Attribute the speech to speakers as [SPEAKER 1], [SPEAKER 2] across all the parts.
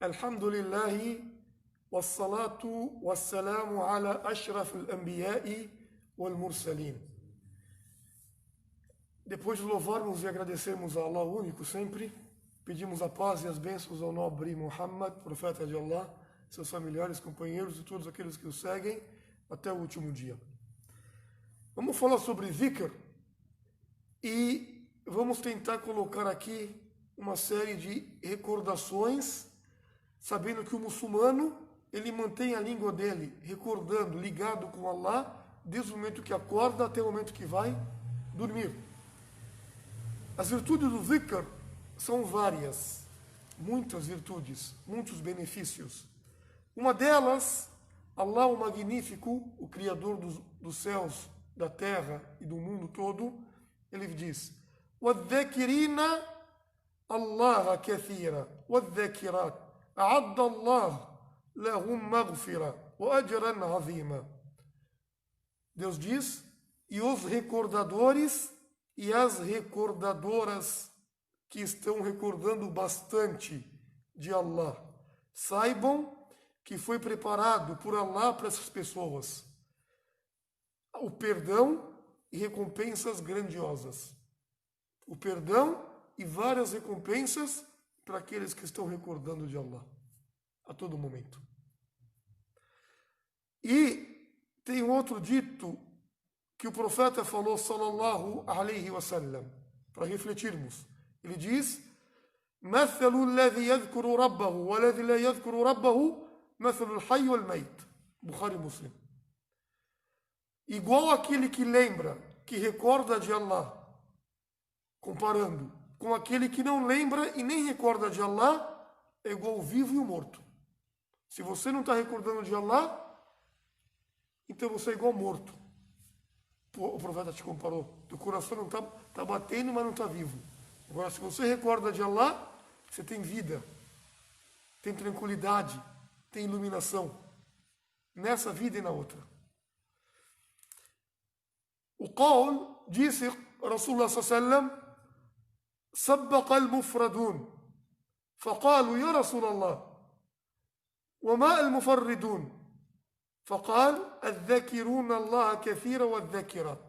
[SPEAKER 1] الحمد لله والصلاة والسلام على أشرف الأنبياء والمرسلين. Depois de louvarmos e agradecermos a Allah único sempre, pedimos a paz e as bênçãos ao nobre Muhammad, profeta de Allah, seus familiares, companheiros e todos aqueles que o seguem até o último dia. Vamos falar sobre zikr e vamos tentar colocar aqui uma série de recordações, sabendo que o muçulmano, ele mantém a língua dele recordando, ligado com Allah, desde o momento que acorda até o momento que vai dormir. As virtudes do zikr são várias, muitas virtudes, muitos benefícios. Uma delas, Allah o Magnífico, o Criador dos céus, da terra e do mundo todo, ele diz: وَالذَّاكِرِينَ اللَّهَ كَثِيرًا وَالذَّاكِرَاتِ أَعَدَّ اللَّهُ لَهُمْ مَغْفِرَةً وَأَجْرًا عَظِيمًا. Deus diz: e os recordadores e as recordadoras que estão recordando bastante de Allah, saibam que foi preparado por Allah para essas pessoas o perdão e recompensas grandiosas. O perdão e várias recompensas para aqueles que estão recordando de Allah a todo momento. E tem outro dito que o profeta falou, sallallahu alaihi wasallam, para refletirmos. Ele diz: مثل الذي يذكر ربه والذي لا يذكر ربه مثل الحي والميت. Bukhari Muslim. Igual aquele que lembra, que recorda de Allah, comparando com aquele que não lembra e nem recorda de Allah, é igual o vivo e o morto. Se você não está recordando de Allah, então você é igual morto. O profeta te comparou. Teu coração não está batendo, mas não está vivo. Agora, se você recorda de Allah, você tem vida, tem tranquilidade, tem iluminação, nessa vida e na outra. O qawl, disse Rasulullah sallallahu alaihi wasallam: سبق المفردون فقالوا يا رسول الله وما المفردون فقال الذاكرون الله كثيرا والذاكرات.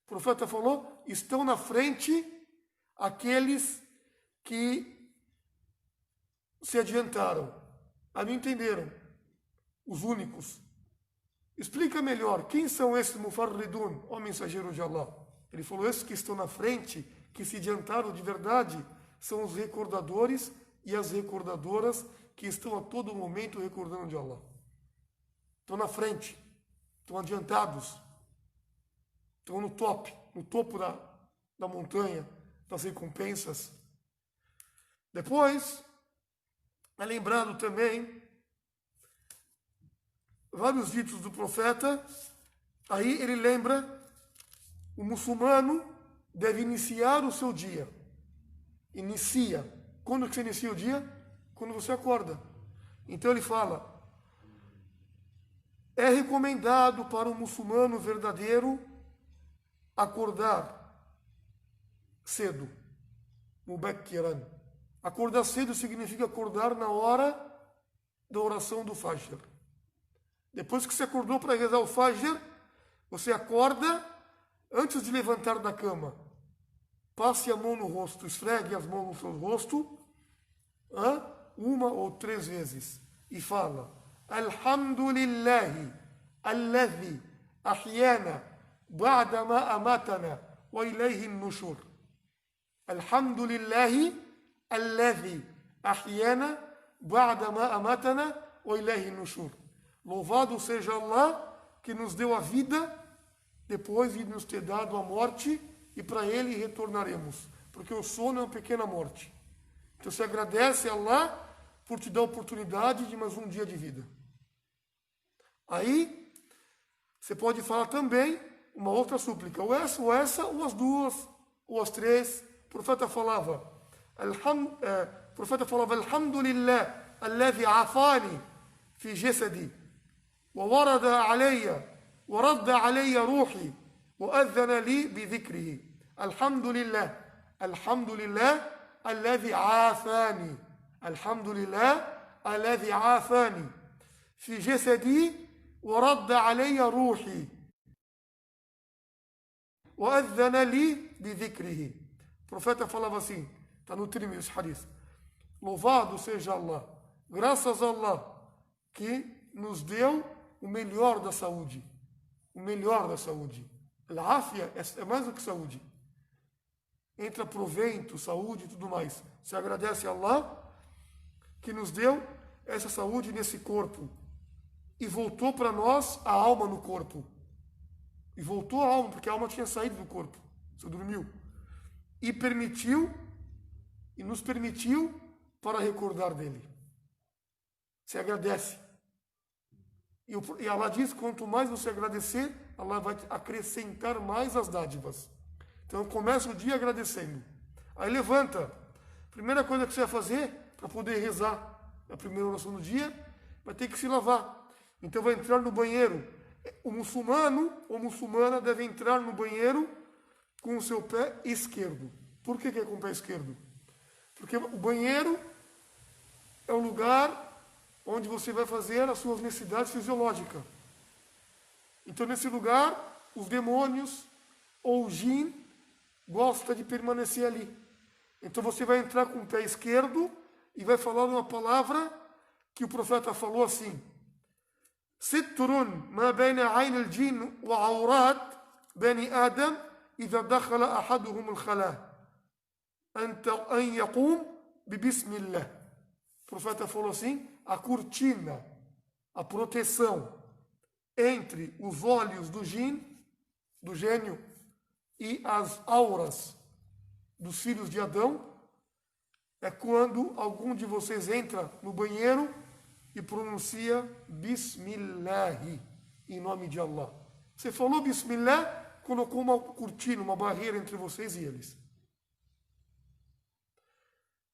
[SPEAKER 1] O profeta falou: estão na frente aqueles que se adiantaram, não entenderam, os únicos. Explica melhor, quem são esses mufarridun, ó mensageiro de Allah? Ele falou: esses que estão na frente, que se adiantaram de verdade, são os recordadores e as recordadoras que estão a todo momento recordando de Allah. Estão na frente, estão adiantados, estão no topo da montanha, das recompensas. Depois, é lembrado também vários ditos do profeta. Aí ele lembra: o muçulmano deve iniciar o seu dia. Inicia. Quando que você inicia o dia? Quando você acorda. Então ele fala: é recomendado para o muçulmano verdadeiro acordar cedo. Mubakkiran. Acordar cedo significa acordar na hora da oração do Fajr. Depois que você acordou para rezar o Fajr, você acorda antes de levantar da cama. Passe a mão no rosto, esfregue as mãos no seu rosto, uma ou 3 vezes, e fala: Alhamdulillahi, alladhi ahyana ba'da ma amatana wa ilayhi nushur. Alhamdulillahi, alladhi ahyana ba'da ma amatana wa ilayhi nushur. Louvado seja Allah, que nos deu a vida depois de nos ter dado a morte, e para Ele retornaremos, porque o sono é uma pequena morte. Então você agradece a Allah por te dar a oportunidade de mais um dia de vida. Aí você pode falar também uma outra súplica, ou essa, ou as duas, ou as 3. O profeta falava: Alhamdulillah, alladhi afani fi jasadi, wa warada alayya, wa radda alayya ruhi, wa adhana li bi dhikrihi. Alhamdulillah. Alhamdulillah alladhi afani. Alhamdulillah alladhi afani. Fi jasadi wa radda alayya ruhi. Wa adhana li bi dhikrihi. O profeta falava assim, está no Tirmidhi esse hadith. Louvado seja Allah. Graças a Allah que nos deu o melhor da saúde. O melhor da saúde. Al-Afia é mais do que saúde. Entra provento, saúde e tudo mais. Se agradece a Allah que nos deu essa saúde nesse corpo. E voltou para nós a alma no corpo. E voltou a alma, porque a alma tinha saído do corpo. Você dormiu. E nos permitiu para recordar dele. Se agradece. E Allah diz, quanto mais você agradecer, Allah vai acrescentar mais as dádivas. Então começa o dia agradecendo. Aí levanta. Primeira coisa que você vai fazer para poder rezar a primeira oração do dia, vai ter que se lavar. Então vai entrar no banheiro. O muçulmano ou muçulmana deve entrar no banheiro com o seu pé esquerdo. Por que é com o pé esquerdo? Porque o banheiro é o lugar onde você vai fazer as suas necessidades fisiológicas. Então, nesse lugar, os demônios ou o jin gosta de permanecer ali. Então, você vai entrar com o pé esquerdo e vai falar uma palavra que o profeta falou assim: Sitrun ma baina ayn al-jin wa awrat bani Adam idha dakhala ahaduhum al-khala an yaqum bi bismillah. O profeta falou assim: a cortina, a proteção entre os olhos do jin, do gênio, e as auras dos filhos de Adão, é quando algum de vocês entra no banheiro e pronuncia Bismillah, em nome de Allah. Você falou Bismillah, colocou uma cortina, uma barreira entre vocês e eles.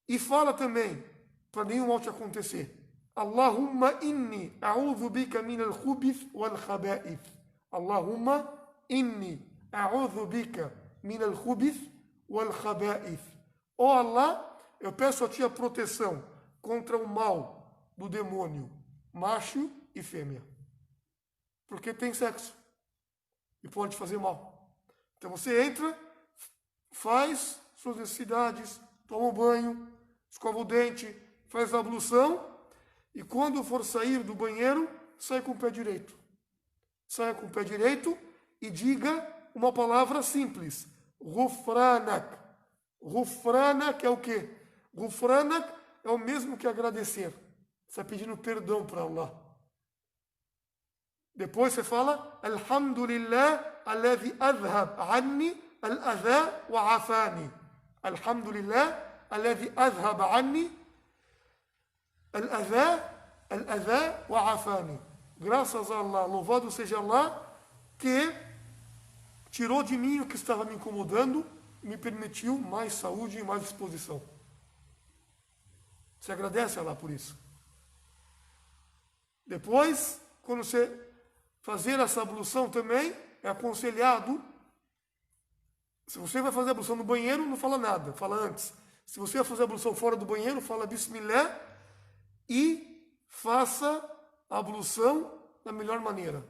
[SPEAKER 1] E fala também, para nenhum mal te acontecer: Allahumma inni a'udhu bika min al-khubith wal-khaba'ith. Allahumma inni a'udhu bika min al-khubith wal-khaba'ith. Ó Allah, eu peço a ti a proteção contra o mal do demônio, macho e fêmea. Porque tem sexo e pode fazer mal. Então você entra, faz suas necessidades, toma um banho, escova o dente, faz a ablução, e quando for sair do banheiro, sai com o pé direito. Saia com o pé direito e diga uma palavra simples: Ghufranak. Ghufranak é o quê? Ghufranak é o mesmo que agradecer. Você está pedindo perdão para Allah. Depois você fala: Alhamdulillah alladhi adhab anni al-adha wa afani. Alhamdulillah alladhi adhab anni al-adha wa afani. Graças a Allah, louvado seja Allah, que tirou de mim o que estava me incomodando e me permitiu mais saúde e mais disposição. Você agradece a Allah por isso. Depois, quando você fazer essa ablução também, é aconselhado. Se você vai fazer a ablução no banheiro, não fala nada, fala antes. Se você vai fazer a ablução fora do banheiro, fala Bismillah e faça a ablução da melhor maneira.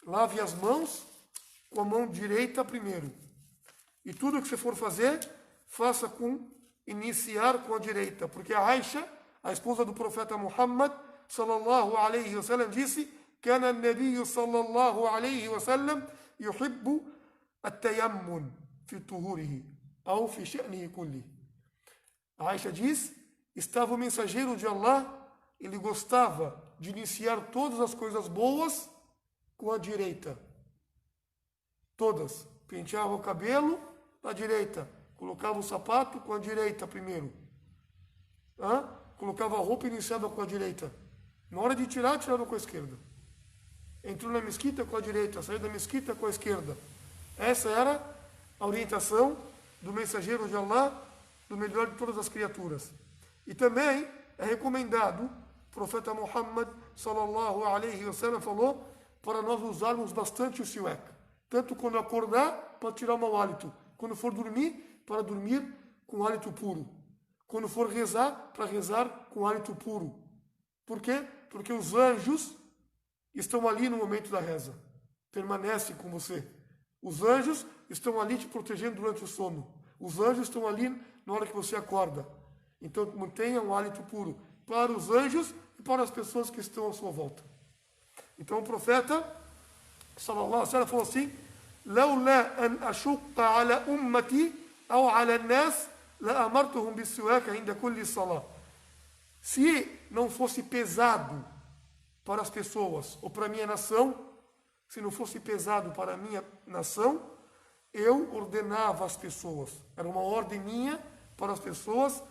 [SPEAKER 1] Lave as mãos com a mão direita primeiro. E tudo que você for fazer, faça iniciar com a direita. Porque a Aisha, a esposa do profeta Muhammad, sallallahu alayhi wa sallam, disse: كان النبي صلى الله عليه وسلم يحب التيمم في طهوره أو في شأنه كله. A Aisha diz: estava o mensageiro de Allah, ele gostava de iniciar todas as coisas boas com a direita. Todas. Penteava o cabelo na direita. Colocava o sapato com a direita primeiro. Colocava a roupa e iniciava com a direita. Na hora de tirar, tirava com a esquerda. Entrou na mesquita com a direita, saiu da mesquita com a esquerda. Essa era a orientação do mensageiro de Allah, do melhor de todas as criaturas. E também é recomendado, o profeta Muhammad sallallahu alayhi wa sallam falou, para nós usarmos bastante o siwak. Tanto quando acordar, para tirar o mau hálito, Quando for dormir, para dormir com hálito puro. Quando for rezar, para rezar com hálito puro. Por quê? Porque os anjos estão ali no momento da reza. Permanece com você. Os anjos estão ali te protegendo durante o sono. Os anjos estão ali na hora que você acorda. Então mantenha um hálito puro para os anjos e para as pessoas que estão à sua volta. Então o profeta, sallallahu alaihi wasallam, falou assim: لولا أن أشق على أمتي أو على الناس لأمرتهم بالسواك عند كل صلاة. Se não fosse pesado para as pessoas ou para a minha nação, se não fosse pesado para a minha nação, eu ordenava às pessoas, era uma ordem minha para as pessoas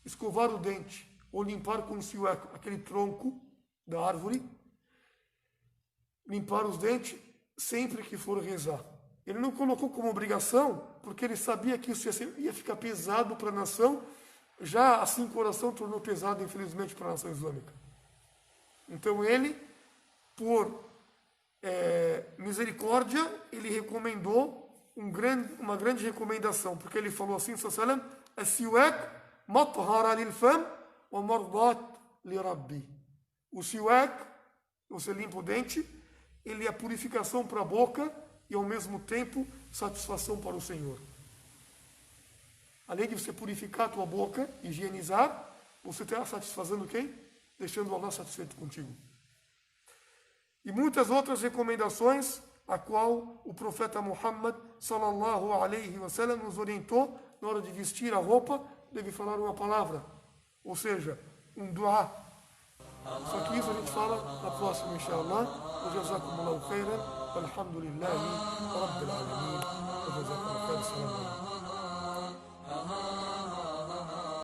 [SPEAKER 1] escovar o dente ou limpar com o siwak, aquele tronco da árvore, limpar os dentes sempre que for rezar. Ele não colocou como obrigação, porque ele sabia que isso ia ficar pesado para a nação. Já assim o coração tornou pesado, infelizmente, para a nação islâmica. Então ele, por misericórdia, ele recomendou uma grande recomendação, porque ele falou assim, sallam, as-siwak mathara lil-fam wa mardat li-rabbi. O siwak, você limpa o dente, ele é a purificação para a boca e ao mesmo tempo satisfação para o Senhor. Além de você purificar a tua boca, higienizar, você está satisfazendo quem? Deixando Allah satisfeito contigo. E muitas outras recomendações, a qual o profeta Muhammad sallallahu alaihi wasallam nos orientou na hora de vestir a roupa, deve falar uma palavra, ou seja, um dua. Só que isso a gente fala na próxima, inshallah. وجزاكم الله خيرا والحمد لله رب العالمين وجزاكم الله خير. السلام عليكم.